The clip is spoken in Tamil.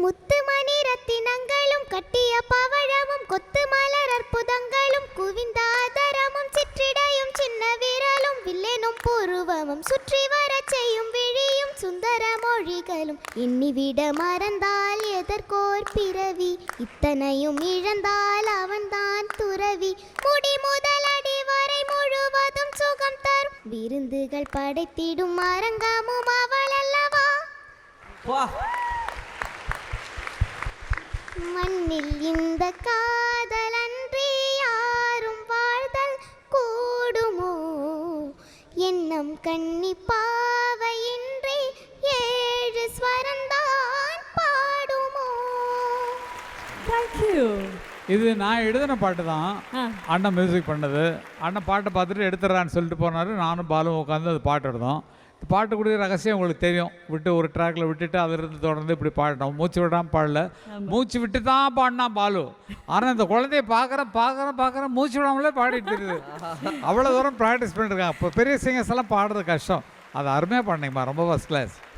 முத்துமணி ரத்தினங்களும் கட்டிய பவழமும் கொத்து மலர் அற்புதங்களும் குவிந்தாதரமும் சிற்றிடையும் சின்ன விரலும் வில்லேனும் புருவமும் சுற்றி வரச் செய்யும் விழியும் சுந்தர மொழிகளும் எண்ணிவிட மறந்தால் எதற்கோர் பிறவி இத்தனையும் இழந்தால் அவன்தான் துறவி முடி முதலடி வரை முழுவதும் சுகம் தரும் விருந்துகள் படைத்திடும் அரங்கமும் அவள் அல்லவா. மண்ணில் இந்த காதலன்றி யாரும் வாழ்தல் கூடுமோ எண்ணம் கண்ணி பாவையின்றி ஏழு ஸ்வரந்தான் பாடுமோ. இது நான் எழுதின பாட்டு தான். அண்ணன் மியூசிக் பண்ணது. அண்ணன் பாட்டை பார்த்துட்டு எடுத்துடுறான்னு சொல்லிட்டு போனார். நானும் பாலும் உட்காந்து அது பாட்டு எடுத்தோம். பாட்டு கூடிய ரகசியம் உங்களுக்கு தெரியும். விட்டு ஒரு ட்ராக்ல விட்டுட்டு அதிலிருந்து தொடர்ந்து இப்படி பாடினோம். மூச்சு விடாமல் பாடல, மூச்சு விட்டு தான் பாடினா பாலு. ஆனால் இந்த குழந்தைய பார்க்குறேன் மூச்சு விடாமலே பாடிட்டு இருக்குது. அவ்வளோ தூரம் ப்ராக்டிஸ் பண்ணிட்டுருக்காங்க. இப்போ பெரிய சிங்கர்ஸ் எல்லாம் பாடுறது கஷ்டம். அது அருமையாக பாடினீங்கம்மா, ரொம்ப ஃபஸ்ட் கிளாஸ்.